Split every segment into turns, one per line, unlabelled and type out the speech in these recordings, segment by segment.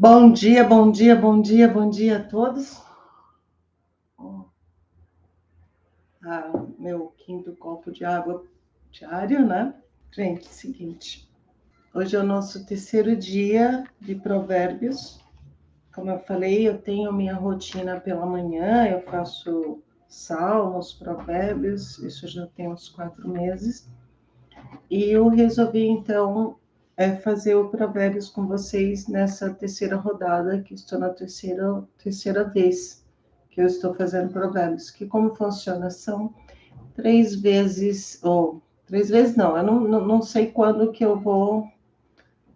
Bom dia, bom dia, bom dia, bom dia a todos. Meu quinto copo de água diário, né? Gente, seguinte. Hoje é o nosso terceiro dia de provérbios. Como eu falei, eu tenho minha rotina pela manhã, eu faço salmos, provérbios, isso já tem uns 4 meses. E eu resolvi, então, fazer o provérbios com vocês nessa terceira rodada, que estou na terceira vez que eu estou fazendo provérbios. Que como funciona? São 3 vezes, ou 3 vezes não, eu não sei quando que eu vou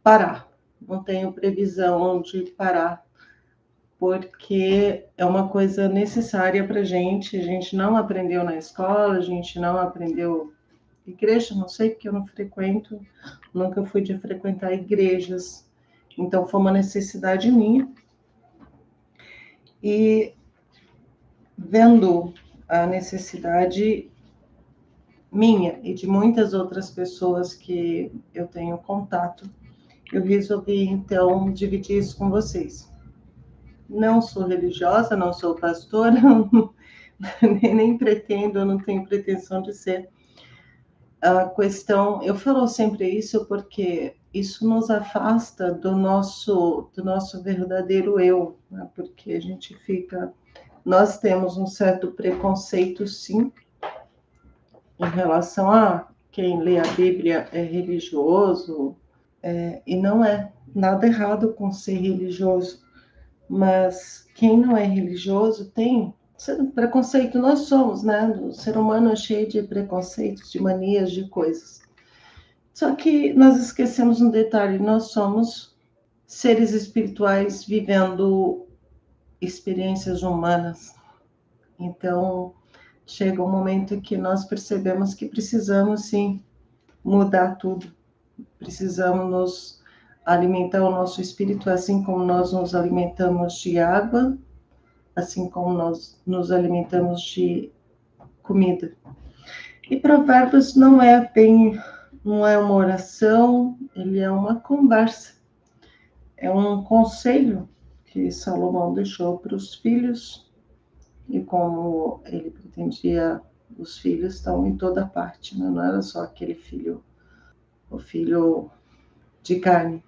parar. Não tenho previsão de parar, porque é uma coisa necessária para a gente não aprendeu na escola, a gente não aprendeu igreja, não sei, porque eu não frequento, nunca fui de frequentar igrejas, então foi uma necessidade minha. E vendo a necessidade minha e de muitas outras pessoas que eu tenho contato, eu resolvi então dividir isso com vocês. Não sou religiosa, não sou pastora, nem pretendo, eu não tenho pretensão de ser. A questão, eu falo sempre isso porque isso nos afasta do nosso verdadeiro eu, né? Porque a gente fica, nós temos um certo preconceito, sim, em relação a quem lê a Bíblia é religioso, e não é nada errado com ser religioso, mas quem não é religioso tem preconceito, nós somos, né? O ser humano é cheio de preconceitos, de manias, de coisas. Só que nós esquecemos um detalhe: nós somos seres espirituais vivendo experiências humanas. Então, chega um momento que nós percebemos que precisamos, sim, mudar tudo. Precisamos nos alimentar o nosso espírito, assim como nós nos alimentamos de água, assim como nós nos alimentamos de comida. E Provérbios não é uma oração, ele é uma conversa. É um conselho que Salomão deixou para os filhos, e como ele pretendia, os filhos estão em toda parte, né? Não era só aquele filho, o filho de carne,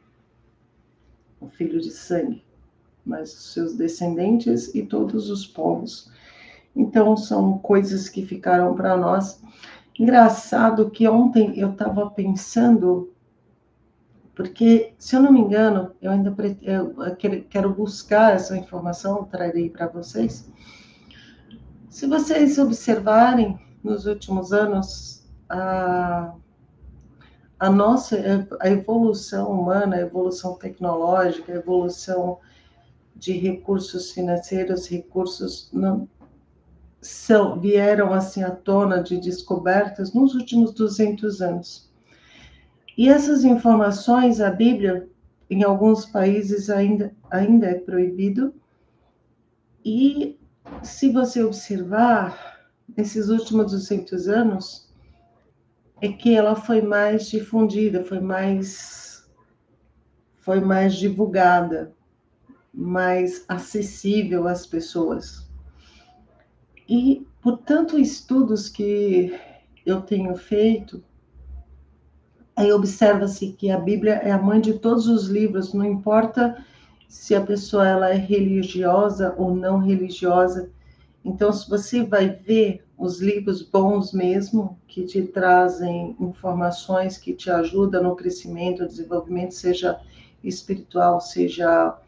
o filho de sangue, mas os seus descendentes e todos os povos. Então, são coisas que ficaram para nós. Engraçado que ontem eu estava pensando, porque, se eu não me engano, eu quero buscar essa informação, trarei para vocês. Se vocês observarem, nos últimos anos, a evolução humana, a evolução tecnológica, a evolução de recursos financeiros, recursos não, vieram assim à tona de descobertas nos últimos 200 anos. E essas informações, a Bíblia, em alguns países ainda é proibido. E se você observar, nesses últimos 200 anos, é que ela foi mais difundida, foi mais divulgada, mais acessível às pessoas. E por tanto estudos que eu tenho feito, aí observa-se que a Bíblia é a mãe de todos os livros, não importa se a pessoa ela é religiosa ou não religiosa. Então, se você vai ver os livros bons mesmo, que te trazem informações que te ajudam no crescimento, no desenvolvimento, seja espiritual, seja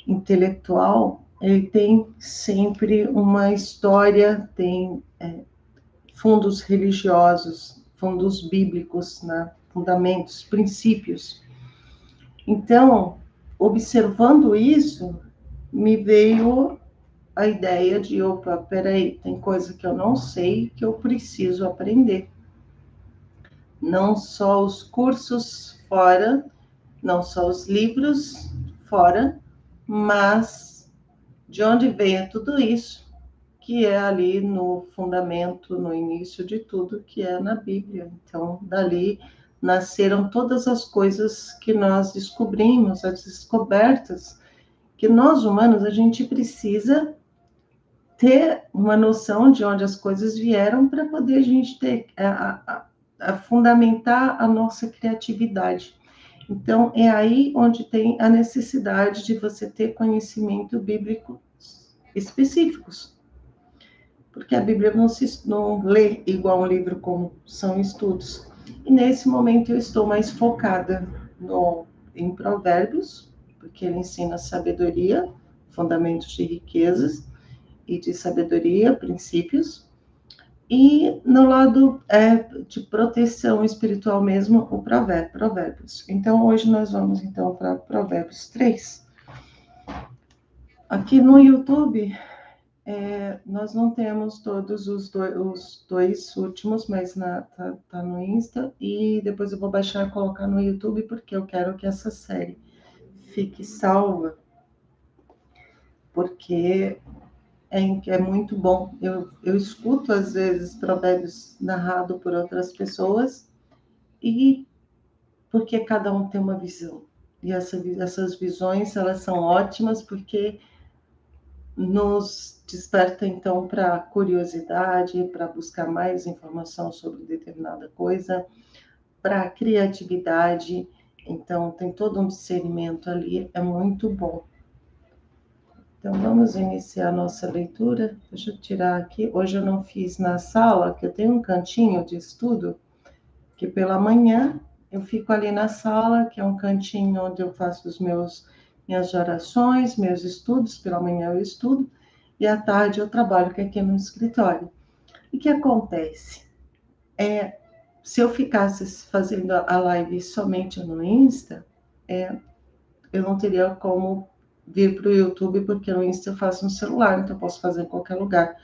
intelectual, ele tem sempre uma história, tem fundos religiosos, fundos bíblicos, né? Fundamentos, princípios. Então, observando isso, me veio a ideia de, opa, peraí, tem coisa que eu não sei, que eu preciso aprender. Não só os cursos fora, não só os livros fora, mas de onde veio tudo isso, que é ali no fundamento, no início de tudo, que é na Bíblia. Então, dali nasceram todas as coisas que nós descobrimos, as descobertas que nós humanos, a gente precisa ter uma noção de onde as coisas vieram para poder a gente ter a fundamentar a nossa criatividade. Então, é aí onde tem a necessidade de você ter conhecimento bíblico específicos. Porque a Bíblia não lê igual um livro como são estudos. E nesse momento eu estou mais focada em Provérbios, porque ele ensina sabedoria, fundamentos de riquezas e de sabedoria, princípios. E no lado de proteção espiritual mesmo, o Provérbios. Então, hoje nós vamos então para Provérbios 3. Aqui no YouTube, nós não temos todos os dois últimos, mas tá no Insta. E depois eu vou baixar e colocar no YouTube, porque eu quero que essa série fique salva. Porque é muito bom. Eu escuto, às vezes, provérbios narrados por outras pessoas, e porque cada um tem uma visão. E essas visões, elas são ótimas, porque nos desperta, então, para curiosidade, para buscar mais informação sobre determinada coisa, para criatividade. Então, tem todo um discernimento ali, é muito bom. Então, vamos iniciar a nossa leitura. Deixa eu tirar aqui. Hoje eu não fiz na sala, que eu tenho um cantinho de estudo, que pela manhã eu fico ali na sala, que é um cantinho onde eu faço minhas orações, meus estudos. Pela manhã eu estudo, e à tarde eu trabalho, que é aqui no escritório. E o que acontece? Se eu ficasse fazendo a live somente no Insta, eu não teria como vir para o YouTube, porque no Insta eu faço no celular, então eu posso fazer em qualquer lugar.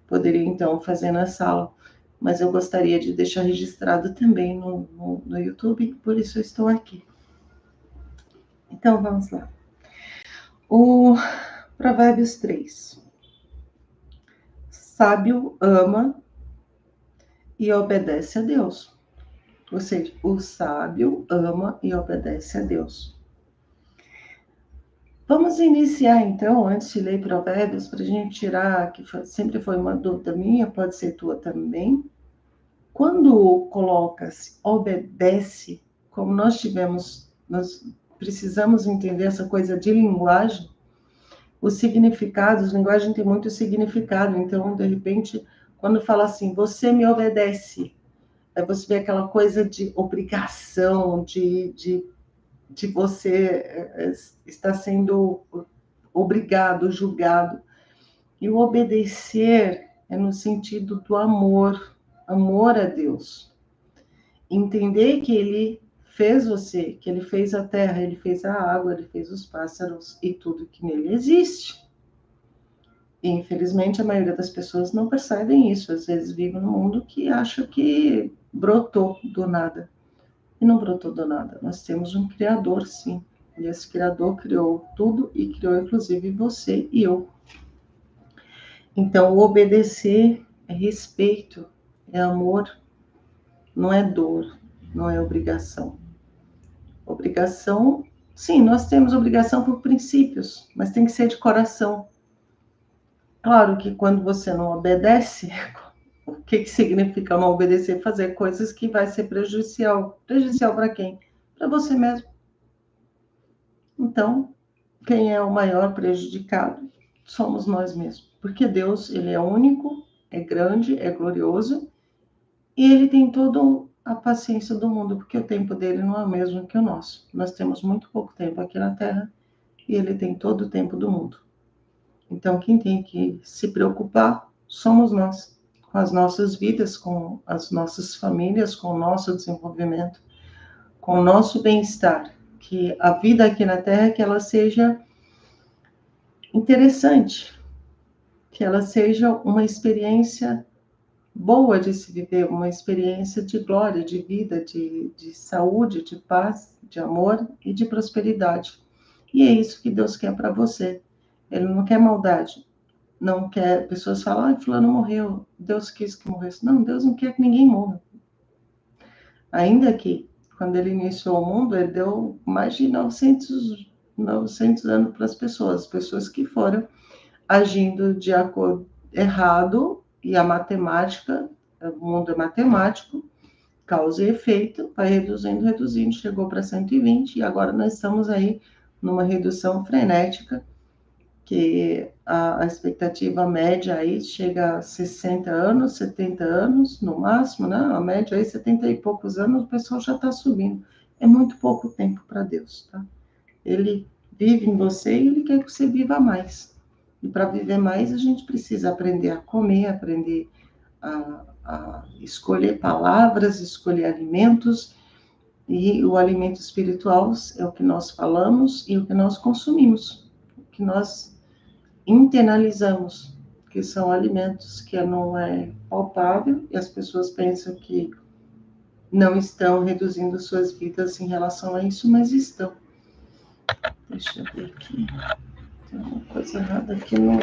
Poderia, então, fazer na sala, mas eu gostaria de deixar registrado também no YouTube, por isso eu estou aqui. Então, vamos lá. O Provérbios 3. Sábio ama e obedece a Deus. Ou seja, o sábio ama e obedece a Deus. Vamos iniciar, então, antes de ler Provérbios, para a gente tirar, que sempre foi uma dúvida minha, pode ser tua também. Quando colocas obedece, como nós precisamos entender essa coisa de linguagem, os significados, linguagem tem muito significado, então, de repente, quando fala assim, você me obedece, aí você vê aquela coisa de obrigação, de você estar sendo obrigado, julgado. E o obedecer é no sentido do amor a Deus. Entender que Ele fez você, que Ele fez a terra, Ele fez a água, Ele fez os pássaros e tudo que nele existe. E, infelizmente, a maioria das pessoas não percebem isso. Às vezes vivem num mundo que acha que brotou do nada. E não brotou do nada. Nós temos um Criador, sim. E esse Criador criou tudo e criou, inclusive, você e eu. Então, o obedecer é respeito, é amor, não é dor, não é obrigação. Obrigação, sim, nós temos obrigação por princípios, mas tem que ser de coração. Claro que quando você não obedece, o que significa não obedecer? Fazer coisas que vai ser prejudicial. Prejudicial para quem? Para você mesmo. Então, quem é o maior prejudicado? Somos nós mesmos. Porque Deus, Ele é único, é grande, é glorioso, e Ele tem toda a paciência do mundo, porque o tempo dele não é o mesmo que o nosso. Nós temos muito pouco tempo aqui na Terra, e Ele tem todo o tempo do mundo. Então, quem tem que se preocupar somos nós, com as nossas vidas, com as nossas famílias, com o nosso desenvolvimento, com o nosso bem-estar. Que a vida aqui na Terra, que ela seja interessante, que ela seja uma experiência boa de se viver, uma experiência de glória, de vida, de saúde, de paz, de amor e de prosperidade. E é isso que Deus quer para você. Ele não quer maldade. Não quer, pessoas falam, fulano morreu, Deus quis que morresse. Não, Deus não quer que ninguém morra. Ainda que, quando ele iniciou o mundo, ele deu mais de 900 900 anos para as pessoas que foram agindo de acordo errado, e a matemática, o mundo é matemático, causa e efeito, vai reduzindo, chegou para 120, e agora nós estamos aí numa redução frenética, que a expectativa média aí chega a 60 anos, 70 anos, no máximo, né? A média aí, 70 e poucos anos, o pessoal já está subindo. É muito pouco tempo para Deus, tá? Ele vive em você e ele quer que você viva mais. E para viver mais, a gente precisa aprender a comer, aprender a escolher palavras, escolher alimentos, e o alimento espiritual é o que nós falamos e o que nós consumimos, o que nós internalizamos, que são alimentos que não é palpável, e as pessoas pensam que não estão reduzindo suas vidas em relação a isso, mas estão. Deixa eu ver aqui. Tem uma coisa errada aqui no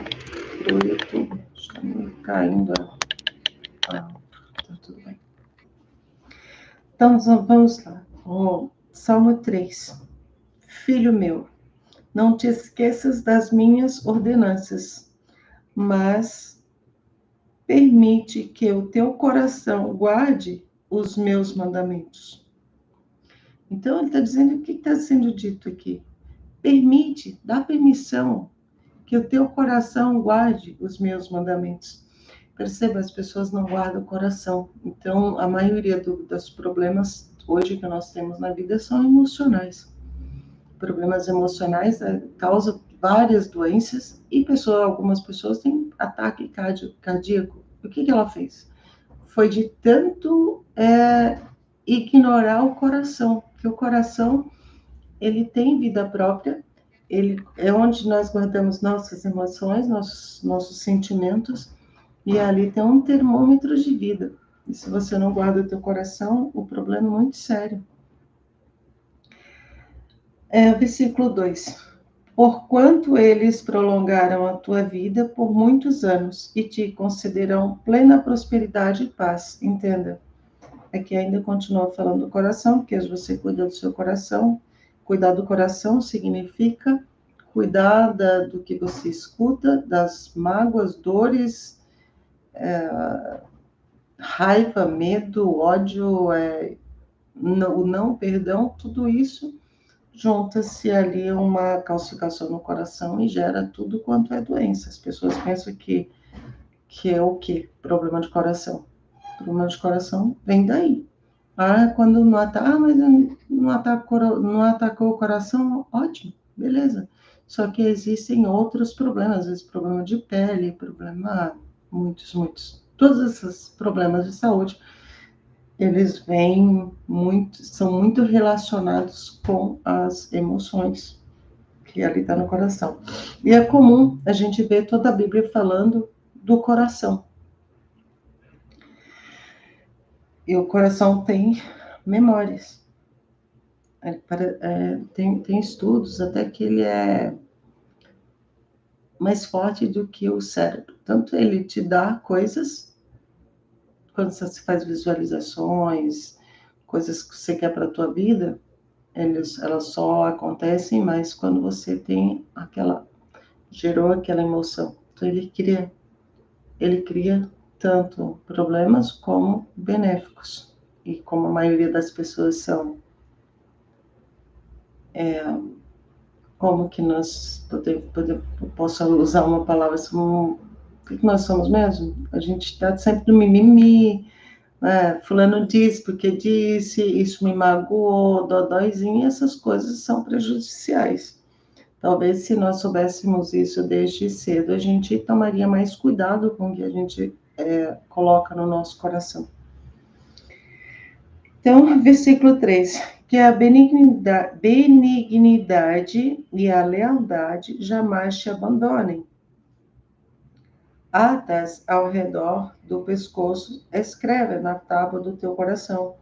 YouTube. Está me caindo. Tá tudo bem. Então, vamos lá. Salmo 3. Filho meu, não te esqueças das minhas ordenanças, mas permite que o teu coração guarde os meus mandamentos. Então, ele está dizendo, o que está sendo dito aqui? Permite, dá permissão que o teu coração guarde os meus mandamentos. Perceba, as pessoas não guardam o coração. Então, a maioria dos problemas hoje que nós temos na vida são emocionais. Problemas emocionais causam várias doenças e algumas pessoas têm ataque cardíaco. O que ela fez? Foi de tanto ignorar o coração, que o coração ele tem vida própria, ele é onde nós guardamos nossas emoções, nossos sentimentos, e ali tem um termômetro de vida. E se você não guarda o teu coração, o problema é muito sério. Versículo 2. Porquanto eles prolongaram a tua vida por muitos anos e te concederão plena prosperidade e paz. Entenda. Aqui ainda continua falando do coração, porque você cuida do seu coração. Cuidar do coração significa cuidar do que você escuta, das mágoas, dores, raiva, medo, ódio, o não perdão, tudo isso junta-se ali uma calcificação no coração e gera tudo quanto é doença. As pessoas pensam que é o quê? Problema de coração. Problema de coração vem daí. Quando não ataca, mas não atacou o coração, ótimo, beleza. Só que existem outros problemas, às vezes problema de pele, muitos. Todos esses problemas de saúde, eles são muito relacionados com as emoções que ali está no coração. E é comum a gente ver toda a Bíblia falando do coração. E o coração tem memórias. Tem estudos até que ele é mais forte do que o cérebro. Tanto ele te dá coisas, quando você faz visualizações, coisas que você quer para a tua vida, elas só acontecem, mas quando você tem gerou aquela emoção. Então ele cria tanto problemas como benéficos. E como a maioria das pessoas são, como que nós posso usar uma palavra assim, o que nós somos mesmo? A gente está sempre no mimimi, né? Fulano disse porque disse, isso me magoou, dodóizinho, essas coisas são prejudiciais. Talvez se nós soubéssemos isso desde cedo, a gente tomaria mais cuidado com o que a gente coloca no nosso coração. Então, versículo 3, que a benignidade e a lealdade jamais te abandonem. Atas ao redor do pescoço, escreve na tábua do teu coração.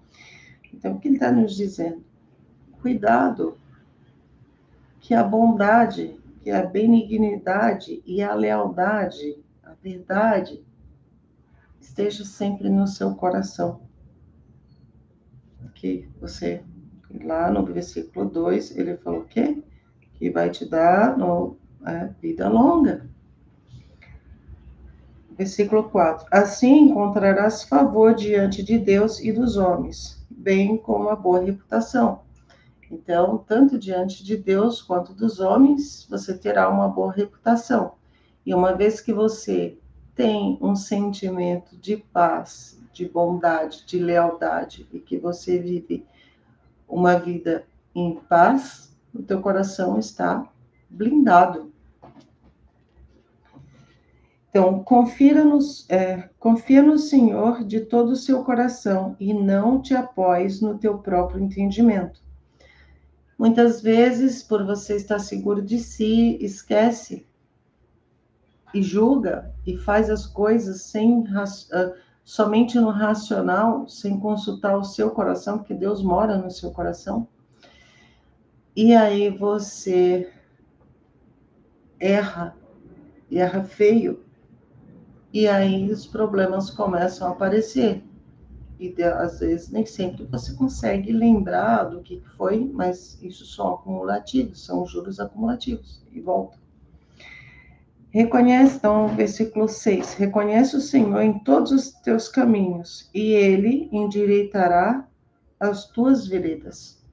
Então, o que ele está nos dizendo? Cuidado, que a bondade, que a benignidade e a lealdade, a verdade, esteja sempre no seu coração. Que você, lá no versículo 2, ele falou o quê? que vai te dar vida longa. Versículo 4. Assim encontrarás favor diante de Deus e dos homens, bem como uma boa reputação. Então, tanto diante de Deus quanto dos homens, você terá uma boa reputação. E uma vez que você tem um sentimento de paz, de bondade, de lealdade, e que você vive uma vida em paz, o teu coração está blindado. Então, confia no Senhor de todo o seu coração e não te apoies no teu próprio entendimento. Muitas vezes, por você estar seguro de si, esquece e julga e faz as coisas somente no racional, sem consultar o seu coração, porque Deus mora no seu coração. E aí você erra feio, e aí os problemas começam a aparecer. E às vezes nem sempre você consegue lembrar do que foi, mas isso são acumulativos, são juros acumulativos, e volta. Reconhece, então, versículo 6, reconhece o Senhor em todos os teus caminhos, e Ele endireitará as tuas veredas.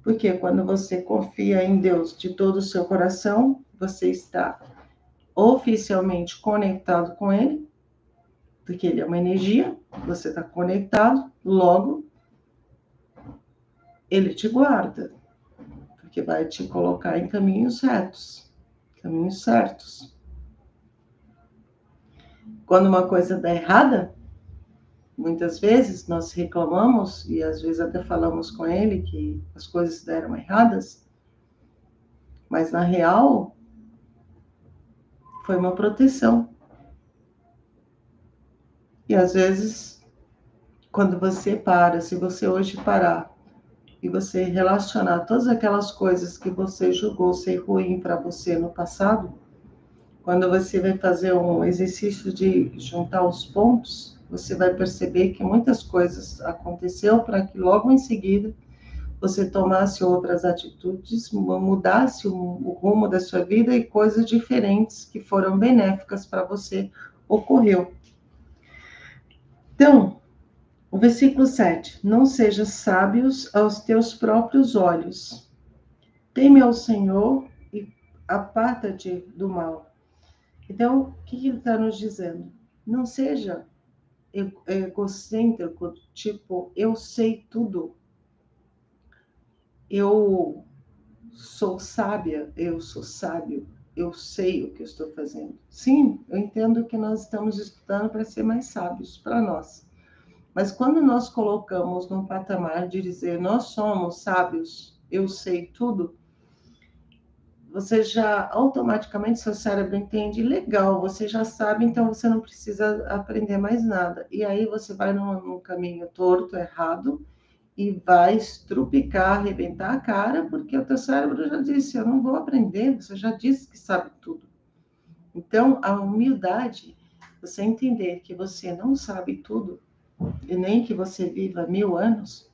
Porque quando você confia em Deus de todo o seu coração, você está oficialmente conectado com Ele, porque Ele é uma energia, você está conectado, logo, Ele te guarda, porque vai te colocar em caminhos retos, caminhos certos. Quando uma coisa dá errada, muitas vezes nós reclamamos, e às vezes até falamos com Ele que as coisas deram erradas, mas na real, foi uma proteção. E às vezes, quando você para, se você hoje parar, e você relacionar todas aquelas coisas que você julgou ser ruim para você no passado, quando você vai fazer um exercício de juntar os pontos, você vai perceber que muitas coisas aconteceram para que logo em seguida você tomasse outras atitudes, mudasse o rumo da sua vida e coisas diferentes que foram benéficas para você ocorreu. Então, o versículo 7. Não sejas sábios aos teus próprios olhos. Teme ao Senhor e aparta-te do mal. Então, o que ele está nos dizendo? Não seja egocêntrico, tipo, eu sei tudo. Eu sou sábia, eu sou sábio, eu sei o que eu estou fazendo. Sim, eu entendo que nós estamos estudando para ser mais sábios para nós. Mas quando nós colocamos num patamar de dizer nós somos sábios, eu sei tudo, você já automaticamente, seu cérebro entende, legal, você já sabe, então você não precisa aprender mais nada. E aí você vai num caminho torto, errado, e vai estrupicar, arrebentar a cara, porque o teu cérebro já disse, eu não vou aprender, você já disse que sabe tudo. Então, a humildade, você entender que você não sabe tudo, e nem que você viva 1000 anos,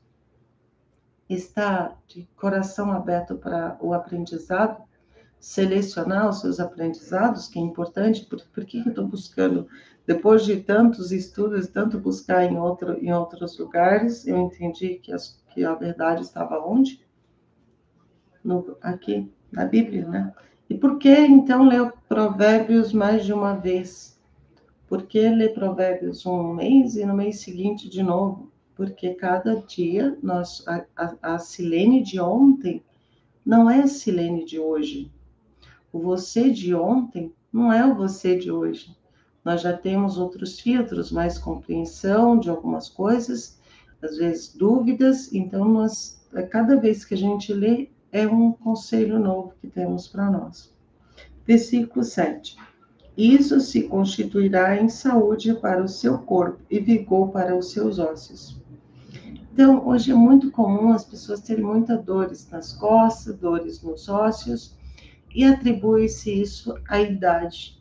está de coração aberto para o aprendizado, selecionar os seus aprendizados, que é importante, por que eu estou buscando, depois de tantos estudos, tanto buscar em outros lugares, eu entendi que a verdade estava onde? Aqui, na Bíblia, né? E por que, então, ler Provérbios mais de uma vez? Por que ler Provérbios um mês e no mês seguinte de novo? Porque cada dia, a Silene de ontem não é a Silene de hoje. O você de ontem não é o você de hoje. Nós já temos outros filtros, mais compreensão de algumas coisas, às vezes dúvidas, então cada vez que a gente lê, é um conselho novo que temos para nós. Versículo 7. Isso se constituirá em saúde para o seu corpo e vigor para os seus ossos. Então, hoje é muito comum as pessoas terem muitas dores nas costas, dores nos ossos, e atribui-se isso à idade.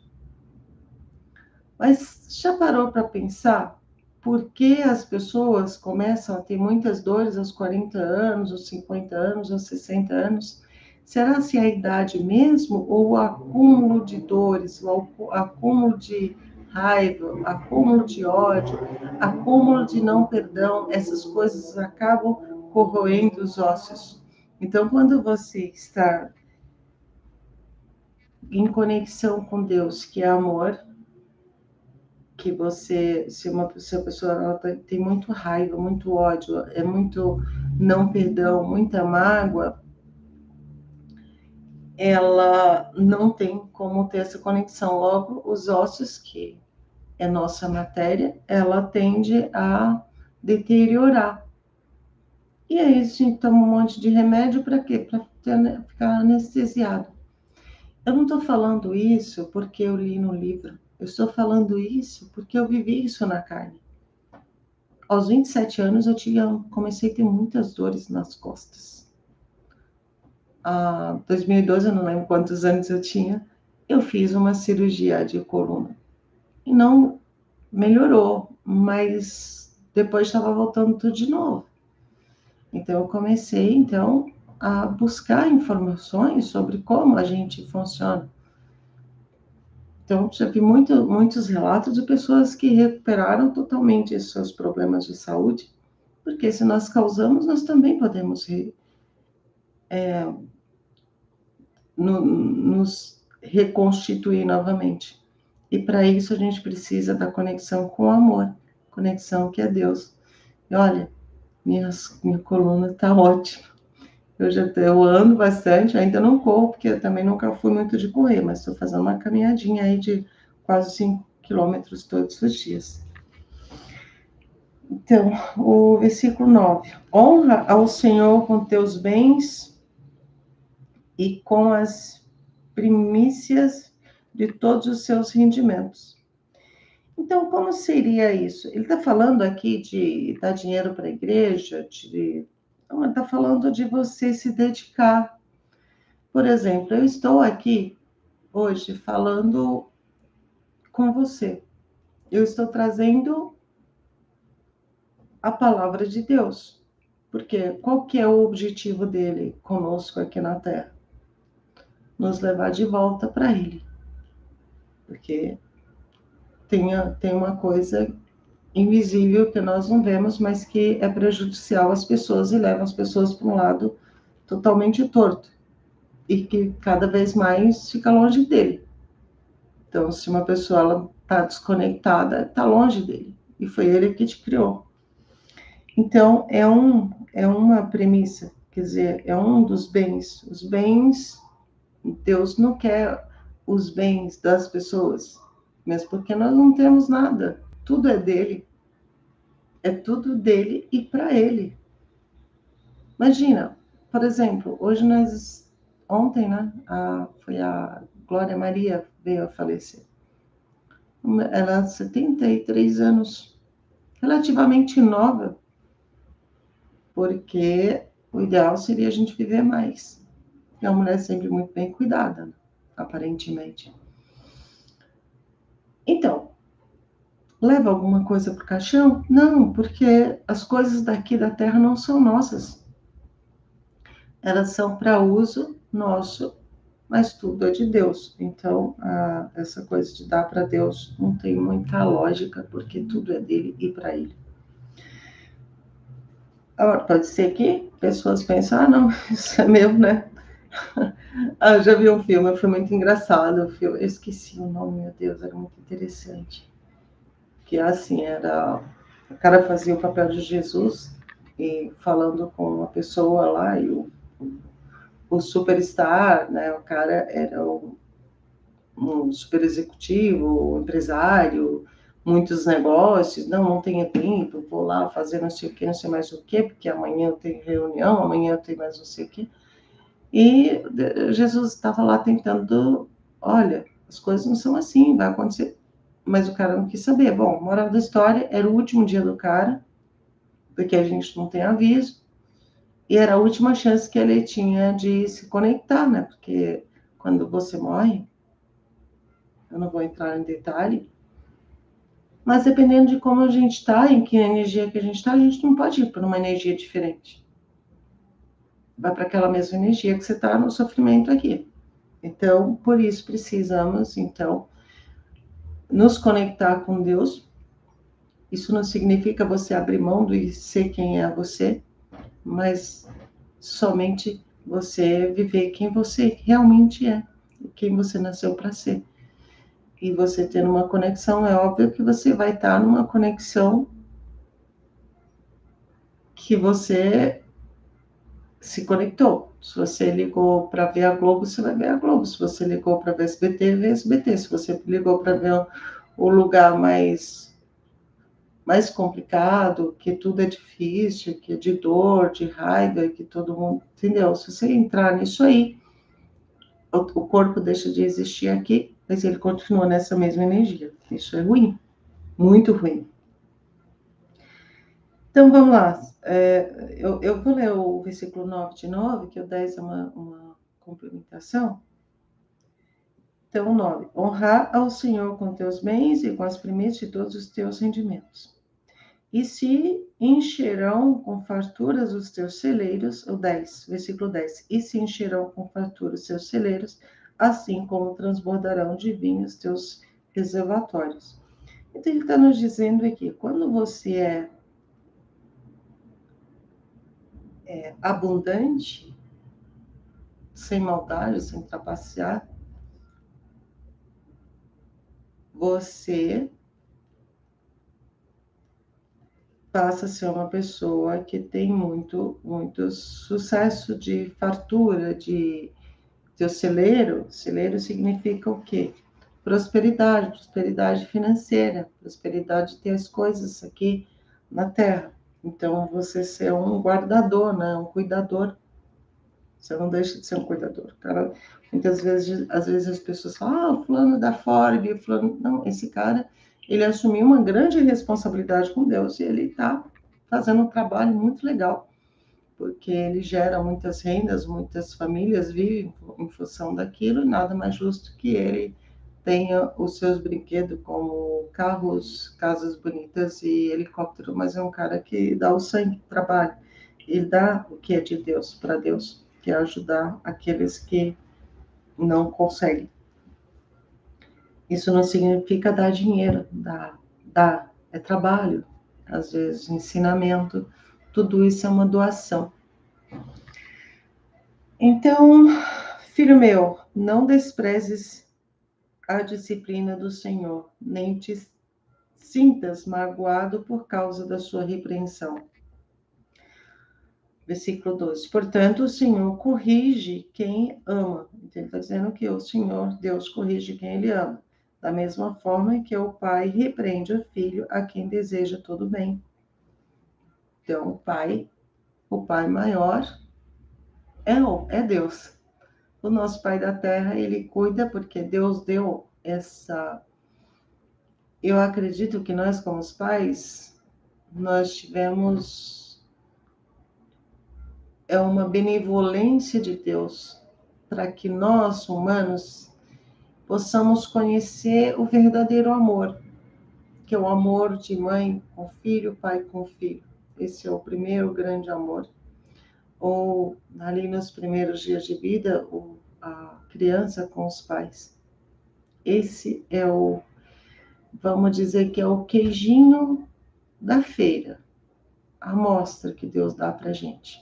Mas já parou para pensar por que as pessoas começam a ter muitas dores aos 40 anos, aos 50 anos, aos 60 anos, será se é a idade mesmo ou o acúmulo de dores, o acúmulo de raiva, acúmulo de ódio, acúmulo de não perdão, essas coisas acabam corroendo os ossos. Então, quando você está em conexão com Deus, que é amor, que você, se a pessoa ela tem muito raiva, muito ódio, é muito não perdão, muita mágoa, ela não tem como ter essa conexão. Logo, os ossos, que é nossa matéria, ela tende a deteriorar. E aí a gente toma um monte de remédio para quê? Para ficar anestesiado. Eu não estou falando isso porque eu li no livro. Eu estou falando isso porque eu vivi isso na carne. Aos 27 anos comecei a ter muitas dores nas costas. Em 2012, eu não lembro quantos anos eu tinha, eu fiz uma cirurgia de coluna. E não melhorou, mas depois estava voltando tudo de novo. Então eu comecei, a buscar informações sobre como a gente funciona. Então, já vi muitos relatos de pessoas que recuperaram totalmente esses seus problemas de saúde, porque se nós causamos, nós também podemos nos reconstituir novamente. E para isso a gente precisa da conexão com o amor, conexão que é Deus. E olha, minha coluna está ótima. Eu ando bastante, ainda não corro, porque eu também nunca fui muito de correr, mas estou fazendo uma caminhadinha aí de quase 5 quilômetros todos os dias. Então, o versículo 9. Honra ao Senhor com teus bens e com as primícias de todos os seus rendimentos. Então, como seria isso? Ele está falando aqui de dar dinheiro para a igreja, está falando de você se dedicar. Por exemplo, eu estou aqui hoje falando com você. Eu estou trazendo a palavra de Deus. Porque qual que é o objetivo dele conosco aqui na Terra? Nos levar de volta para ele. Porque tem uma coisa invisível que nós não vemos, mas que é prejudicial às pessoas e leva as pessoas para um lado totalmente torto e que cada vez mais fica longe dele. Então, se uma pessoa está desconectada, está longe dele e foi ele que te criou. Então, é uma premissa, quer dizer, é um dos bens. Os bens, Deus não quer os bens das pessoas, mesmo porque nós não temos nada, tudo é dele. É tudo dele e para ele. Imagina, por exemplo, ontem, né, foi a Glória Maria veio a falecer. Ela 73 anos, relativamente nova, porque o ideal seria a gente viver mais. É uma mulher sempre muito bem cuidada, né, aparentemente. Então, leva alguma coisa para o caixão? Não, porque as coisas daqui da terra não são nossas. Elas são para uso nosso, mas tudo é de Deus. Então, essa coisa de dar para Deus não tem muita lógica, porque tudo é dele e para ele. Agora, pode ser que pessoas pensem, não, isso é meu, né? Eu já vi um filme, foi muito engraçado o filme. Eu esqueci o nome, meu Deus, era muito interessante. Que assim, o cara fazia o papel de Jesus e falando com uma pessoa lá, e o superstar, né? O cara era um super executivo, um empresário, muitos negócios, não tenho tempo, vou lá fazer não sei o que, não sei mais o que, porque amanhã eu tenho reunião, amanhã eu tenho mais não sei o que. E Jesus estava lá tentando, olha, as coisas não são assim, vai acontecer. Mas o cara não quis saber. Bom, moral da história, era o último dia do cara, porque a gente não tem aviso, e era a última chance que ele tinha de se conectar, né? Porque quando você morre, eu não vou entrar em detalhe, mas dependendo de como a gente está, em que energia que a gente está, a gente não pode ir para uma energia diferente. vai para aquela mesma energia que você está no sofrimento aqui. Então, por isso precisamos, então, nos conectar com Deus. Isso não significa você abrir mão de ser quem é você, mas somente você viver quem você realmente é, quem você nasceu para ser. E você tendo uma conexão, é óbvio que você vai estar numa conexão que você se conectou. Se você ligou para ver a Globo, você vai ver a Globo. Se você ligou para ver SBT, vê SBT. Se você ligou para ver o lugar mais complicado, que tudo é difícil, que é de dor, de raiva, que todo mundo, entendeu? Se você entrar nisso aí, o corpo deixa de existir aqui, mas ele continua nessa mesma energia. Isso é ruim, muito ruim. Então, vamos lá. Eu vou ler o versículo 9 de 9, que o 10 é uma complementação. Então, 9. Honrar ao Senhor com teus bens e com as primícias de todos os teus rendimentos. E se encherão com farturas os teus celeiros, o 10, versículo 10. E se encherão com farturas os teus celeiros, assim como transbordarão de vinho os teus reservatórios. Então, ele está nos dizendo aqui, quando você é abundante, sem maldade, sem trapacear, você passa a ser uma pessoa que tem muito sucesso de fartura, de teu celeiro. Celeiro significa o quê? Prosperidade financeira, prosperidade de ter as coisas aqui na terra. Então, você ser um guardador, né? Um cuidador. Você não deixa de ser um cuidador. Cara, muitas vezes, às vezes as pessoas falam, fulano da Ford, fulano... Não, esse cara, ele assumiu uma grande responsabilidade com Deus e ele está fazendo um trabalho muito legal, porque ele gera muitas rendas, muitas famílias vivem em função daquilo, e nada mais justo que ele tenha os seus brinquedos como carros, casas bonitas e helicóptero, mas é um cara que dá o sangue, trabalha. Ele dá o que é de Deus para Deus, que é ajudar aqueles que não conseguem. Isso não significa dar dinheiro, é trabalho, às vezes ensinamento, tudo isso é uma doação. Então, filho meu, não desprezes a disciplina do Senhor, nem te sintas magoado por causa da sua repreensão. Versículo 12. Portanto, o Senhor corrige quem ama. Então, ele está dizendo que o Senhor, Deus, corrige quem ele ama. Da mesma forma que o pai repreende o filho a quem deseja todo bem. Então, o pai maior é Deus. O nosso pai da terra, ele cuida porque Deus deu essa... Eu acredito que nós, como os pais, nós tivemos uma benevolência de Deus para que nós, humanos, possamos conhecer o verdadeiro amor, que é o amor de mãe com filho, pai com filho. Esse é o primeiro grande amor. Ou ali nos primeiros dias de vida, a criança com os pais. Esse é vamos dizer que é o queijinho da feira, a amostra que Deus dá para a gente.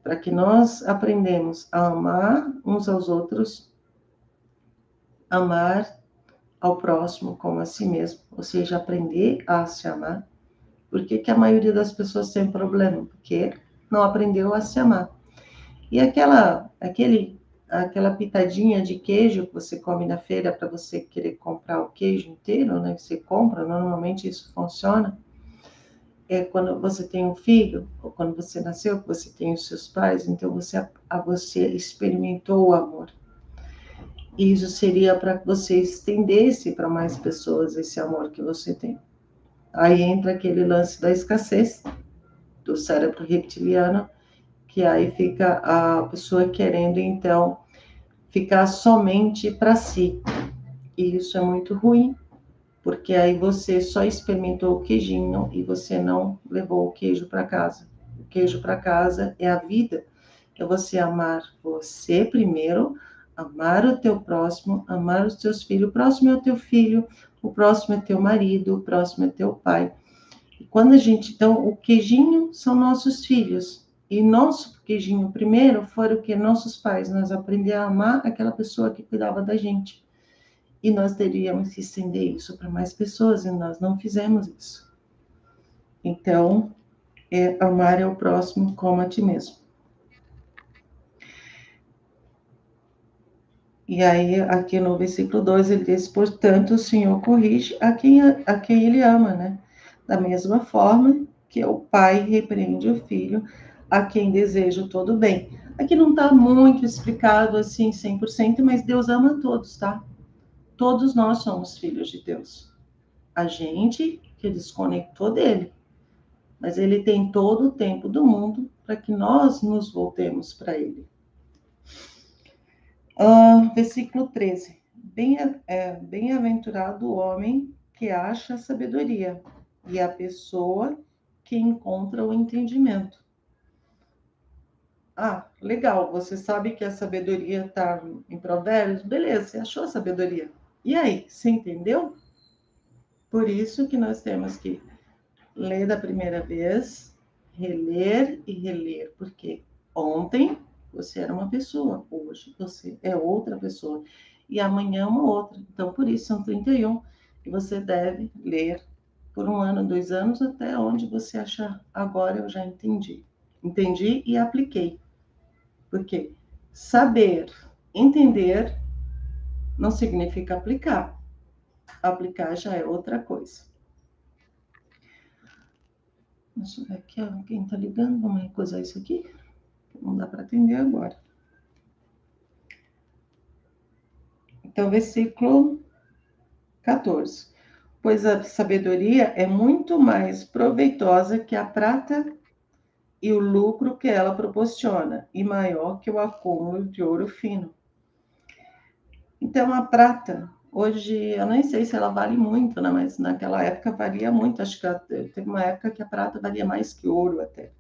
Para que nós aprendamos a amar uns aos outros, amar ao próximo como a si mesmo, ou seja, aprender a se amar. Por que a maioria das pessoas tem problema? Porque não aprendeu a se amar. E aquela pitadinha de queijo que você come na feira para você querer comprar o queijo inteiro, né? Você compra, normalmente isso funciona. É quando você tem um filho, ou quando você nasceu, que você tem os seus pais, então você experimentou o amor. E isso seria para que você estendesse para mais pessoas esse amor que você tem. Aí entra aquele lance da escassez do cérebro reptiliano, que aí fica a pessoa querendo, então, ficar somente para si. E isso é muito ruim, porque aí você só experimentou o queijinho e você não levou o queijo para casa. O queijo para casa é a vida é você amar você primeiro, amar o teu próximo, amar os teus filhos. O próximo é o teu filho, o próximo é teu marido, o próximo é teu pai. E quando a gente, então, o queijinho são nossos filhos. E nosso queijinho primeiro foram o que nossos pais, nós aprendemos a amar aquela pessoa que cuidava da gente. E nós teríamos que estender isso para mais pessoas, e nós não fizemos isso. Então, amar é o próximo como a ti mesmo. E aí, aqui no versículo 2, ele diz, portanto, o Senhor corrige a quem ele ama, né? Da mesma forma que o pai repreende o filho, a quem deseja todo bem. Aqui não está muito explicado assim 100%, mas Deus ama todos, tá? Todos nós somos filhos de Deus. A gente que desconectou dele. Mas ele tem todo o tempo do mundo para que nós nos voltemos para ele. Versículo 13. Bem-aventurado o homem que acha a sabedoria e a pessoa que encontra o entendimento. Legal, você sabe que a sabedoria está em Provérbios? Beleza, você achou a sabedoria. E aí, você entendeu? Por isso que nós temos que ler da primeira vez, reler e reler, porque ontem você era uma pessoa, hoje você é outra pessoa, e amanhã uma outra. Então, por isso, são 31, e você deve ler por 1 ano, 2 anos, até onde você achar, agora eu já entendi. Entendi e apliquei. Porque saber, entender, não significa aplicar. Aplicar já é outra coisa. Deixa eu ver aqui, quem tá ligando, vamos recusar isso aqui. Não dá para atender agora. Então, versículo 14. Pois a sabedoria é muito mais proveitosa que a prata e o lucro que ela proporciona, e maior que o acúmulo de ouro fino. Então, a prata, hoje, eu nem sei se ela vale muito, né? Mas naquela época valia muito. Acho que teve uma época que a prata valia mais que ouro até.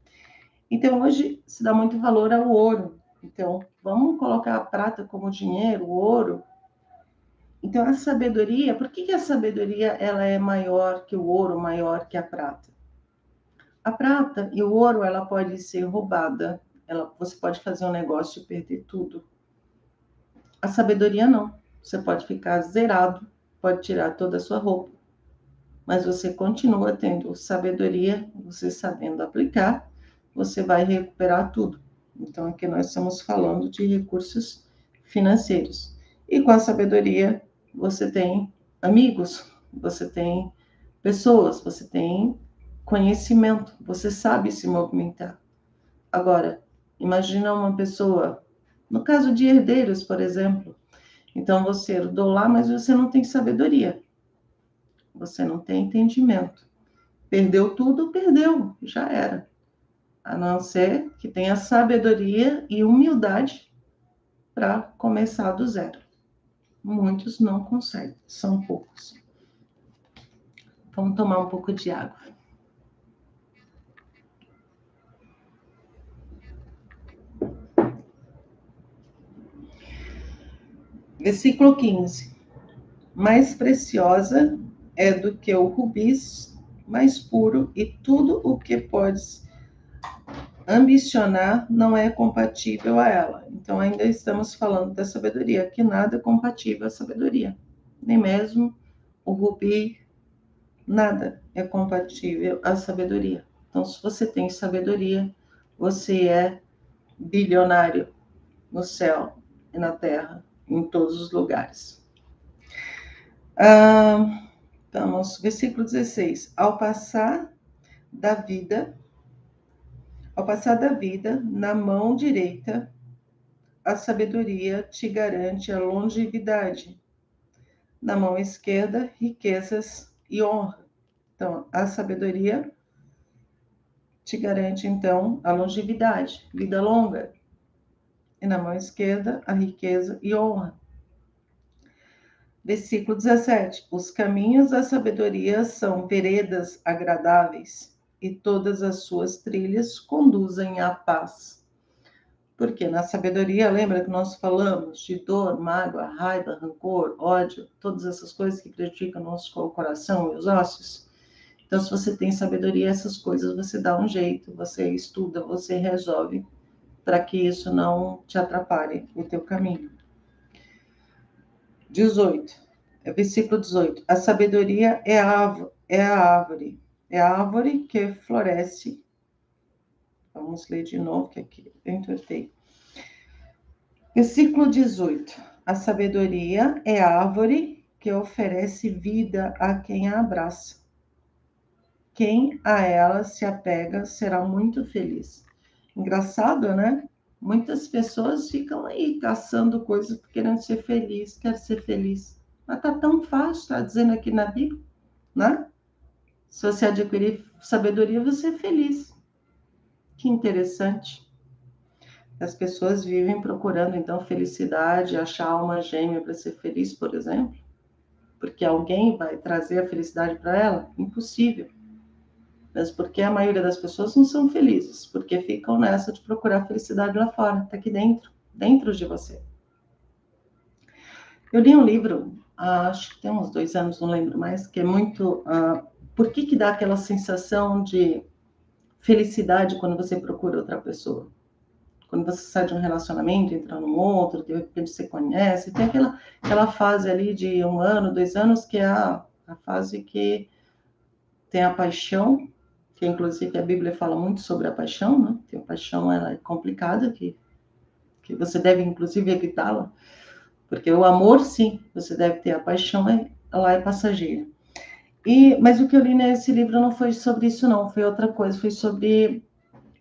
Então, hoje se dá muito valor ao ouro. Então, vamos colocar a prata como dinheiro, o ouro. Então, a sabedoria, por que a sabedoria ela é maior que o ouro, maior que a prata? A prata e o ouro, ela pode ser roubada. Você pode fazer um negócio e perder tudo. A sabedoria não. Você pode ficar zerado, pode tirar toda a sua roupa, mas você continua tendo sabedoria, você sabendo aplicar, você vai recuperar tudo. Então, aqui nós estamos falando de recursos financeiros. E com a sabedoria, você tem amigos, você tem pessoas, você tem conhecimento, você sabe se movimentar. Agora, imagina uma pessoa, no caso de herdeiros, por exemplo, então você herdou lá, mas você não tem sabedoria, você não tem entendimento. Perdeu tudo, perdeu, já era. A não ser que tenha sabedoria e humildade para começar do zero. Muitos não conseguem, são poucos. Vamos tomar um pouco de água. Versículo 15. Mais preciosa é do que o rubis, mais puro, e tudo o que podes ambicionar não é compatível a ela. Então, ainda estamos falando da sabedoria, que nada é compatível à sabedoria. Nem mesmo o rubi, nada é compatível à sabedoria. Então, se você tem sabedoria, você é bilionário no céu e na terra, em todos os lugares. Vamos, versículo 16. Ao passar da vida na mão direita, a sabedoria te garante a longevidade. Na mão esquerda, riquezas e honra. Então, a sabedoria te garante, então, a longevidade, vida longa. E na mão esquerda, a riqueza e honra. Versículo 17. Os caminhos da sabedoria são veredas agradáveis, e todas as suas trilhas conduzem à paz. Porque na sabedoria, lembra que nós falamos de dor, mágoa, raiva, rancor, ódio, todas essas coisas que prejudicam o nosso coração e os ossos? Então, se você tem sabedoria, essas coisas você dá um jeito, você estuda, você resolve, para que isso não te atrapalhe o teu caminho. 18. Versículo 18. A sabedoria é a árvore que floresce. Vamos ler de novo, que aqui eu entortei. Versículo 18. A sabedoria é a árvore que oferece vida a quem a abraça. Quem a ela se apega será muito feliz. Engraçado, né? Muitas pessoas ficam aí caçando coisas querendo ser feliz, quer ser feliz. Mas tá tão fácil, tá dizendo aqui na Bíblia, né? Se você adquirir sabedoria, você é feliz. Que interessante. As pessoas vivem procurando, então, felicidade, achar alma gêmea para ser feliz, por exemplo. Porque alguém vai trazer a felicidade para ela? Impossível. Mas porque a maioria das pessoas não são felizes, porque ficam nessa de procurar felicidade lá fora, tá aqui dentro de você. Eu li um livro, acho que tem uns 2 anos, não lembro mais, que é muito... por que dá aquela sensação de felicidade quando você procura outra pessoa? Quando você sai de um relacionamento, entra num outro, de repente você conhece, tem aquela fase ali de 1 ano, 2 anos, que é a fase que tem a paixão, que inclusive a Bíblia fala muito sobre a paixão, né? Que a paixão ela é complicada, que você deve inclusive evitá-la, porque o amor, sim, você deve ter a paixão, ela é passageira. Mas o que eu li nesse livro não foi sobre isso, não, foi outra coisa, foi sobre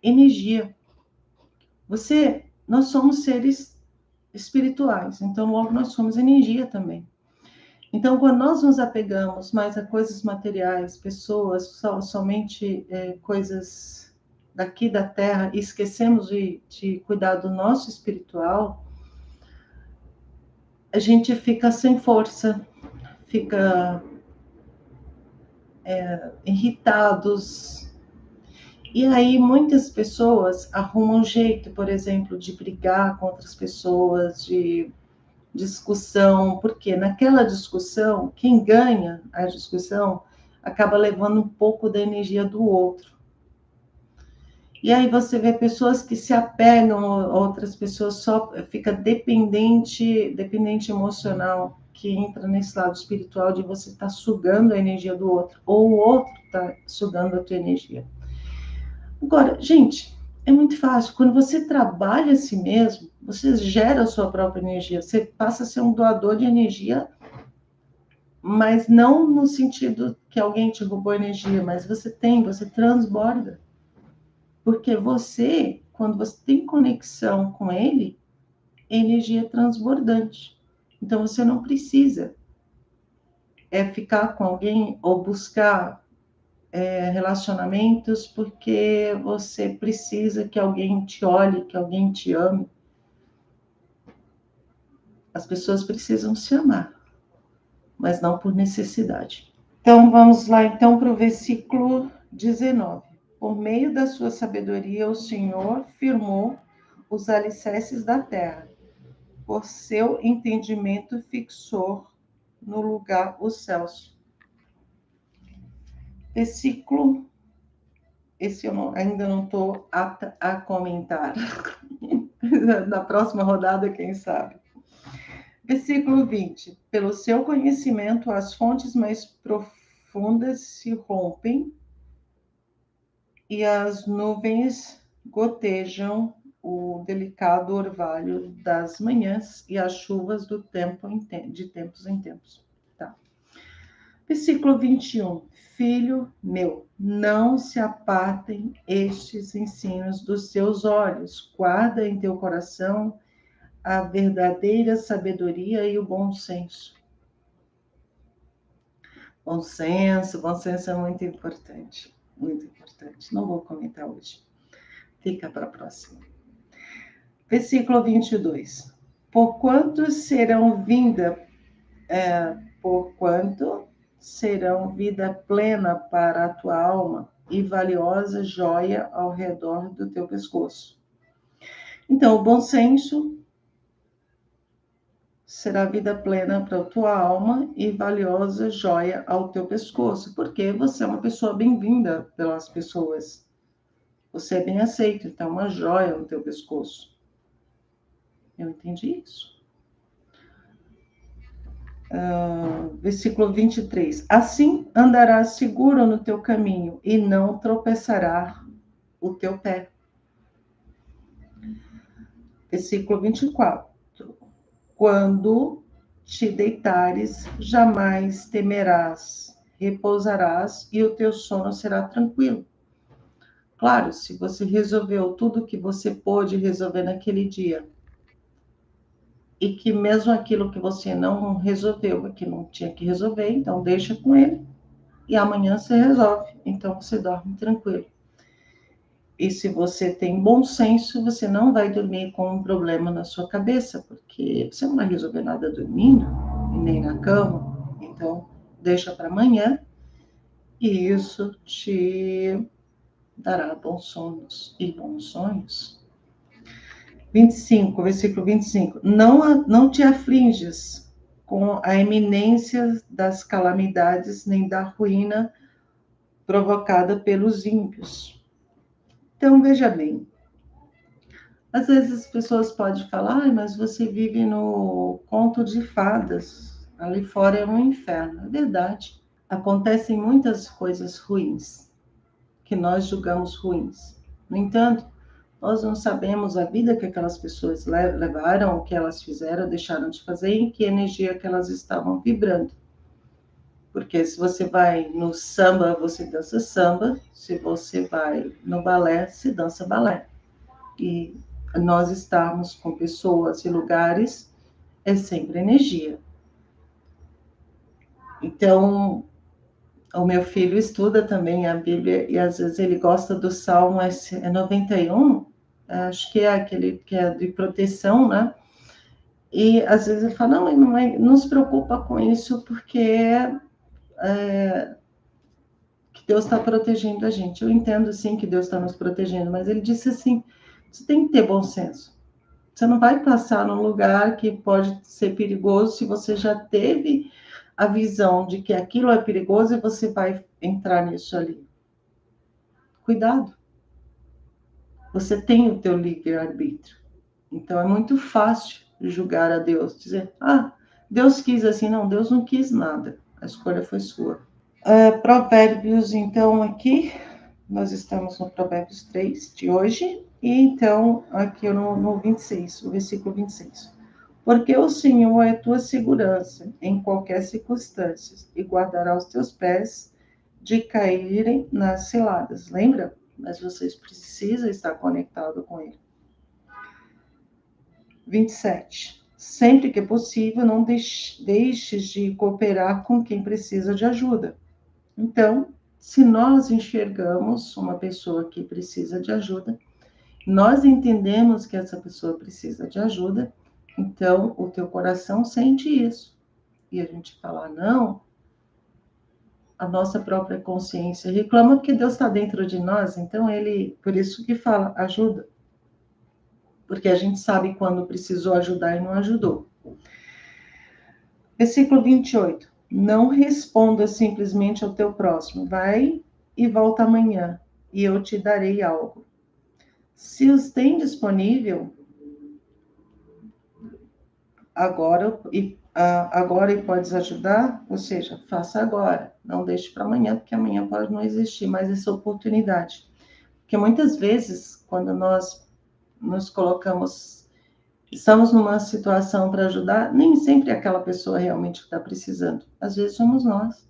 energia. Nós somos seres espirituais, então logo nós somos energia também. Então, quando nós nos apegamos mais a coisas materiais, pessoas, somente coisas daqui da terra, e esquecemos de cuidar do nosso espiritual, a gente fica sem força, fica irritados. E aí muitas pessoas arrumam jeito, por exemplo, de brigar com outras pessoas, de discussão, porque naquela discussão, quem ganha a discussão acaba levando um pouco da energia do outro. E aí você vê pessoas que se apegam a outras pessoas, só fica dependente emocional, que entra nesse lado espiritual de você estar sugando a energia do outro, ou o outro está sugando a tua energia. Agora, gente, é muito fácil. Quando você trabalha a si mesmo, você gera a sua própria energia. Você passa a ser um doador de energia, mas não no sentido que alguém te roubou energia, mas você transborda. Porque você, quando você tem conexão com ele, energia é transbordante. Então você não precisa ficar com alguém ou buscar relacionamentos porque você precisa que alguém te olhe, que alguém te ame. As pessoas precisam se amar, mas não por necessidade. Então vamos lá então para o versículo 19. Por meio da sua sabedoria, o Senhor firmou os alicerces da terra. Por seu entendimento, fixou no lugar os céus. Versículo, esse eu ainda não estou apta a comentar. Na próxima rodada, quem sabe. Versículo 20. Pelo seu conhecimento, as fontes mais profundas se rompem e as nuvens gotejam o delicado orvalho das manhãs e as chuvas do tempo de tempos em tempos. Tá. Versículo 21. Filho meu, não se apartem estes ensinos dos teus olhos. Guarda em teu coração a verdadeira sabedoria e o bom senso. Bom senso é muito importante. Muito importante. Não vou comentar hoje. Fica para a próxima. Versículo 22. Porquanto serão vida plena para a tua alma e valiosa joia ao redor do teu pescoço. Então, o bom senso será vida plena para a tua alma e valiosa joia ao teu pescoço, porque você é uma pessoa bem-vinda pelas pessoas. Você é bem aceito, então uma joia no teu pescoço. Eu entendi isso. Versículo 23. Assim andarás seguro no teu caminho e não tropeçará o teu pé. Versículo 24. Quando te deitares, jamais temerás, repousarás e o teu sono será tranquilo. Claro, se você resolveu tudo que você pôde resolver naquele dia, e que mesmo aquilo que você não resolveu, que não tinha que resolver, então deixa com ele, e amanhã você resolve, então você dorme tranquilo. E se você tem bom senso, você não vai dormir com um problema na sua cabeça, porque você não vai resolver nada dormindo, e nem na cama. Então, deixa para amanhã, e isso te dará bons sonos e bons sonhos. 25, versículo 25. Não te afliges com a iminência das calamidades, nem da ruína provocada pelos ímpios. Então, veja bem, às vezes as pessoas podem falar, mas você vive no conto de fadas, ali fora é um inferno. É verdade. Acontecem muitas coisas ruins, que nós julgamos ruins. No entanto, nós não sabemos a vida que aquelas pessoas levaram, o que elas fizeram, deixaram de fazer, em que energia que elas estavam vibrando. Porque se você vai no samba, você dança samba, se você vai no balé, se dança balé. E nós estarmos com pessoas e lugares é sempre energia. Então, o meu filho estuda também a Bíblia e às vezes ele gosta do Salmo 91, acho que é aquele que é de proteção, né? E às vezes ele fala, não, mãe, não se preocupa com isso, porque que Deus está protegendo a gente. Eu entendo sim que Deus está nos protegendo, mas ele disse assim, você tem que ter bom senso. Você não vai passar num lugar que pode ser perigoso se você já teve a visão de que aquilo é perigoso e você vai entrar nisso ali. Cuidado. Você tem o teu livre-arbítrio. Então é muito fácil julgar a Deus, dizer, Deus quis assim. Não, Deus não quis nada. A escolha foi sua. Provérbios, então, aqui, nós estamos no Provérbios 3 de hoje, e então, aqui no 26, o versículo 26. Porque o Senhor é tua segurança em qualquer circunstância, e guardará os teus pés de caírem nas ciladas. Lembra? Mas vocês precisam estar conectados com Ele. 27. Sempre que possível, não deixes de cooperar com quem precisa de ajuda. Então, se nós enxergamos uma pessoa que precisa de ajuda, nós entendemos que essa pessoa precisa de ajuda, então o teu coração sente isso. E a gente fala, não, a nossa própria consciência reclama porque Deus está dentro de nós, então ele, por isso que fala, ajuda. Porque a gente sabe quando precisou ajudar e não ajudou. Versículo 28. Não responda simplesmente ao teu próximo. Vai e volta amanhã, e eu te darei algo. Se os tem disponível, agora e podes ajudar, ou seja, faça agora. Não deixe para amanhã, porque amanhã pode não existir mais essa oportunidade. Porque muitas vezes, quando nós nos colocamos, estamos numa situação para ajudar, nem sempre é aquela pessoa realmente que está precisando. Às vezes somos nós.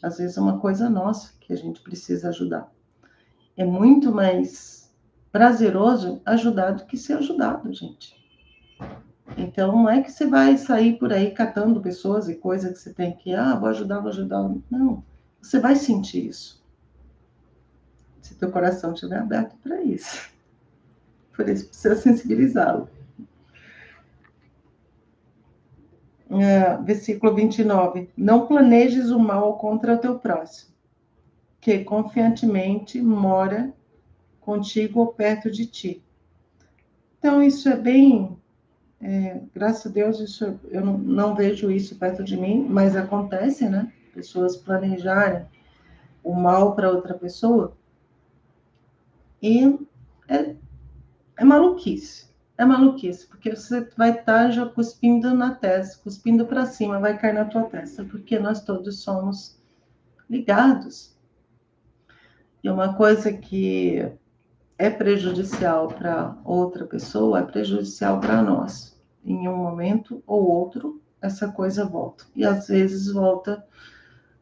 Às vezes é uma coisa nossa que a gente precisa ajudar. É muito mais prazeroso ajudar do que ser ajudado, gente. Então, não é que você vai sair por aí catando pessoas e coisas que você tem que, vou ajudar. Não, você vai sentir isso. Se teu coração estiver aberto para isso. Por isso, precisa sensibilizá-lo. Versículo 29. Não planejes o mal contra o teu próximo, que confiantemente mora contigo ou perto de ti. Então, isso é bem, graças a Deus, isso, eu não vejo isso perto de mim, mas acontece, né? Pessoas planejarem o mal para outra pessoa, e é, é maluquice. É maluquice, porque você vai estar já cuspindo na testa, cuspindo para cima, vai cair na tua testa, porque nós todos somos ligados. E uma coisa que é prejudicial para outra pessoa é prejudicial para nós. Em um momento ou outro, essa coisa volta. E às vezes volta,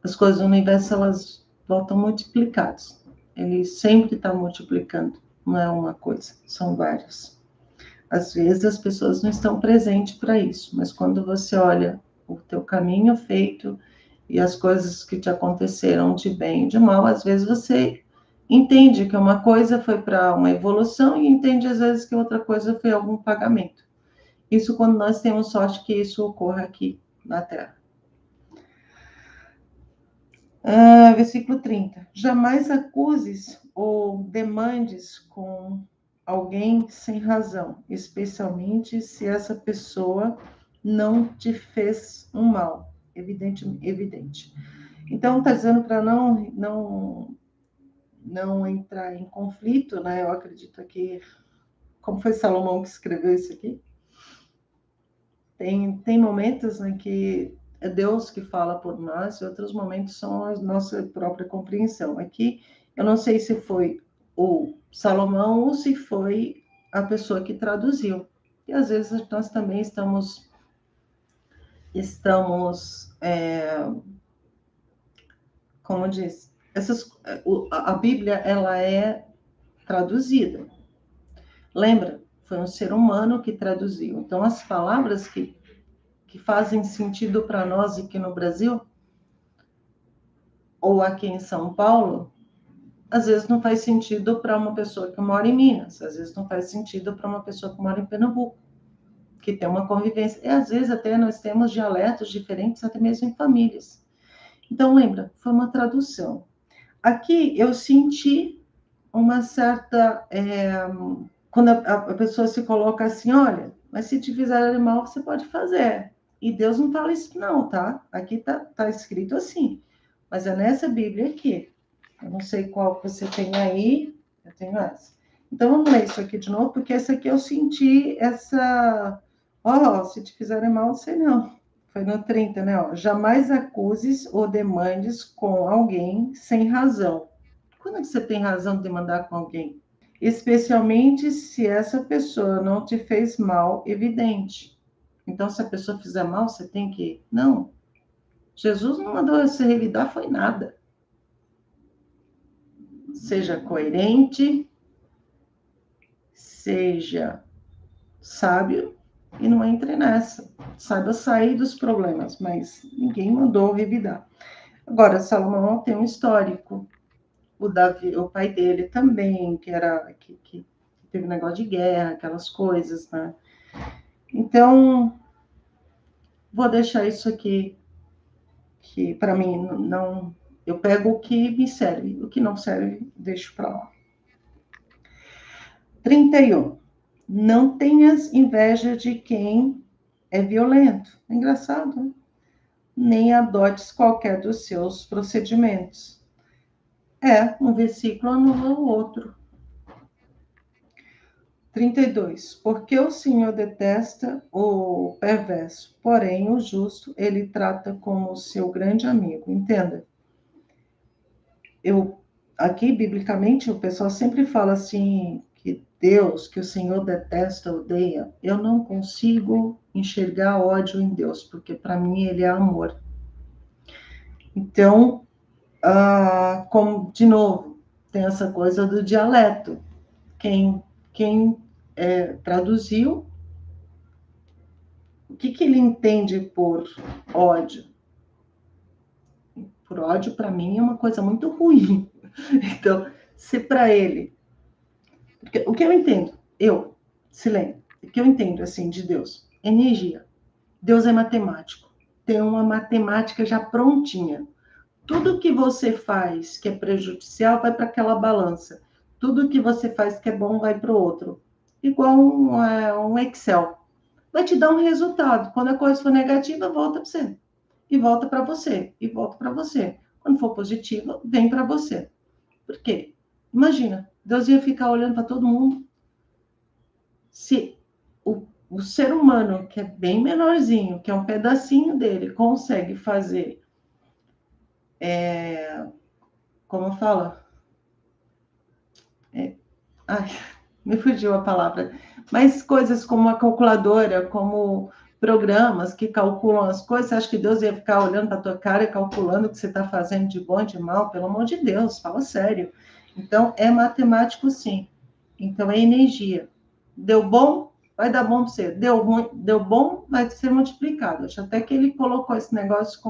as coisas do universo, elas voltam multiplicadas. Ele sempre está multiplicando, não é uma coisa, são várias. Às vezes as pessoas não estão presentes para isso, mas quando você olha o teu caminho feito e as coisas que te aconteceram de bem e de mal, às vezes você entende que uma coisa foi para uma evolução e entende às vezes que outra coisa foi algum pagamento. Isso quando nós temos sorte que isso ocorra aqui na Terra. Versículo 30. Jamais acuses ou demandes com alguém sem razão, especialmente se essa pessoa não te fez um mal, evidente. Então, está dizendo para não entrar em conflito, né? Eu acredito que, como foi Salomão que escreveu isso aqui, tem momentos em que é Deus que fala por nós, e outros momentos são a nossa própria compreensão. Aqui, eu não sei se foi o Salomão ou se foi a pessoa que traduziu. E às vezes nós também estamos como diz, a Bíblia, ela é traduzida. Lembra? Foi um ser humano que traduziu. Então, as palavras que fazem sentido para nós aqui no Brasil, ou aqui em São Paulo, às vezes não faz sentido para uma pessoa que mora em Minas, às vezes não faz sentido para uma pessoa que mora em Pernambuco, que tem uma convivência. E às vezes até nós temos dialetos diferentes, até mesmo em famílias. Então, lembra, foi uma tradução. Aqui eu senti uma certa. Quando a pessoa se coloca assim, olha, mas se te fizerem mal, você pode fazer. E Deus não fala isso, não, tá? Aqui tá escrito assim. Mas é nessa Bíblia aqui. Eu não sei qual que você tem aí, eu tenho essa. Então vamos ler isso aqui de novo, porque essa aqui eu senti essa. Ó, se te fizerem mal, não sei não. Foi no 30, né? Ó, jamais acuses ou demandes com alguém sem razão. Quando é que você tem razão de demandar com alguém? Especialmente se essa pessoa não te fez mal evidente. Então, se a pessoa fizer mal, você tem que. Não. Jesus não mandou você revidar, foi nada. Seja coerente, seja sábio e não entre nessa. Saiba sair dos problemas, mas ninguém mandou revidar. Agora, Salomão tem um histórico. O Davi, o pai dele também, que teve um negócio de guerra, aquelas coisas, né? Então, vou deixar isso aqui, que para mim não. Eu pego o que me serve, o que não serve, deixo para lá. 31. Não tenhas inveja de quem é violento. É engraçado, né? Nem adotes qualquer dos seus procedimentos. Um versículo anula o outro. 32. Porque o Senhor detesta o perverso, porém o justo ele trata como seu grande amigo. Entenda? Aqui, biblicamente, o pessoal sempre fala assim, que Deus, que o Senhor detesta, odeia. Eu não consigo enxergar ódio em Deus, porque para mim ele é amor. Então, como, de novo, tem essa coisa do dialeto. Quem traduziu, o que ele entende por ódio? Por ódio, para mim, é uma coisa muito ruim. Então, se para ele... o que eu entendo, Silene, o que eu entendo, assim, de Deus, energia. Deus é matemático. Tem uma matemática já prontinha. Tudo que você faz que é prejudicial vai para aquela balança. Tudo que você faz que é bom vai para o outro. igual um Excel. Vai te dar um resultado. Quando a coisa for negativa, volta para você. E volta para você. E volta para você. Quando for positiva, vem para você. Por quê? Imagina, Deus ia ficar olhando para todo mundo. Se o ser humano, que é bem menorzinho, que é um pedacinho dele, consegue fazer, como fala? Ai, me fugiu a palavra. Mas coisas como a calculadora, como programas que calculam as coisas, você acha que Deus ia ficar olhando para a tua cara e calculando o que você está fazendo de bom e de mal? Pelo amor de Deus, fala sério. Então, é matemático, sim. Então, é energia. Deu bom, vai dar bom para você. Deu ruim, deu bom, vai ser multiplicado. Acho até que ele colocou esse negócio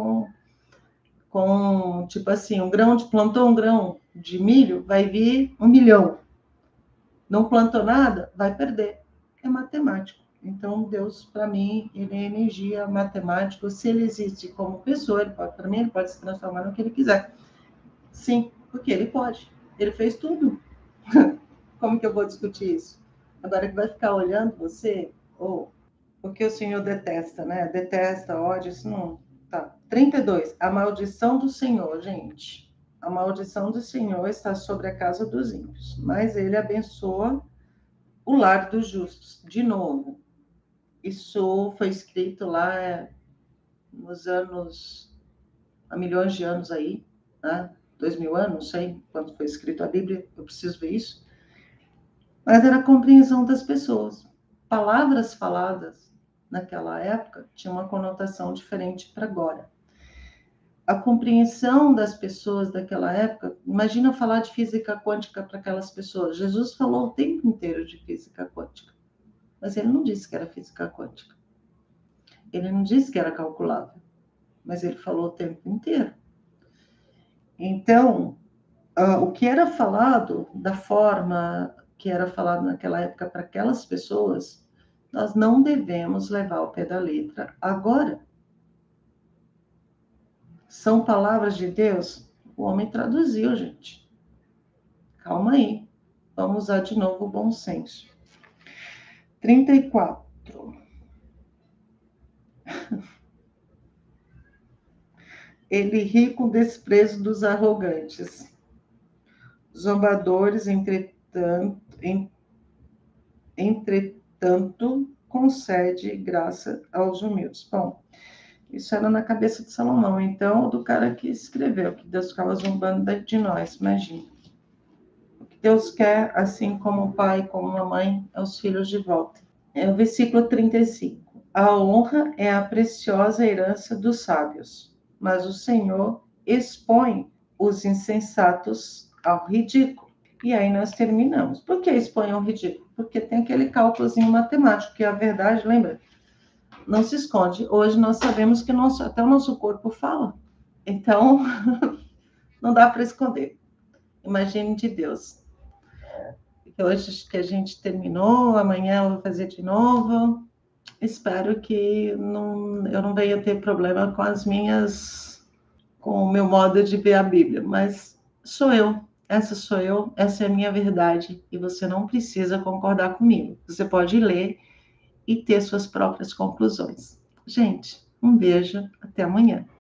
tipo assim, plantou um grão de milho, vai vir 1 milhão. Não plantou nada, vai perder. É matemático. Então, Deus, para mim, ele é energia matemática. Se ele existe como pessoa, para mim, ele pode se transformar no que ele quiser. Sim, porque ele pode. Ele fez tudo. Como que eu vou discutir isso? Agora que vai ficar olhando você, ou porque o Senhor detesta, né? Detesta, ódio, isso não. Tá. 32. A maldição do Senhor, gente. A maldição do Senhor está sobre a casa dos ímpios, mas ele abençoa o lar dos justos. De novo, isso foi escrito lá nos anos, há milhões de anos aí, né? 2000 anos, não sei quando foi escrito a Bíblia, eu preciso ver isso. Mas era a compreensão das pessoas. Palavras faladas naquela época tinham uma conotação diferente para agora. A compreensão das pessoas daquela época, imagina falar de física quântica para aquelas pessoas. Jesus falou o tempo inteiro de física quântica, mas ele não disse que era física quântica. Ele não disse que era calculável, mas ele falou o tempo inteiro. Então, o que era falado, da forma que era falado naquela época para aquelas pessoas, nós não devemos levar ao pé da letra agora. São palavras de Deus? O homem traduziu, gente. Calma aí. Vamos usar de novo o bom senso. 34. Ele ri com desprezo dos arrogantes. Zombadores, entretanto, concede graça aos humildes. Bom, isso era na cabeça de Salomão, então, do cara que escreveu, que Deus ficava zombando de nós, imagina. O que Deus quer, assim como o pai, como a mãe, é os filhos de volta. É o versículo 35. A honra é a preciosa herança dos sábios, mas o Senhor expõe os insensatos ao ridículo. E aí nós terminamos. Por que expõe ao ridículo? Porque tem aquele cálculozinho matemático, que a verdade, lembra, não se esconde. Hoje nós sabemos que até o nosso corpo fala. Então, não dá para esconder. Imagine de Deus. Hoje que a gente terminou, amanhã eu vou fazer de novo. Espero que eu não venha ter problema com o meu modo de ver a Bíblia, mas sou eu, essa é a minha verdade, e você não precisa concordar comigo. Você pode ler e ter suas próprias conclusões. Gente, um beijo, até amanhã.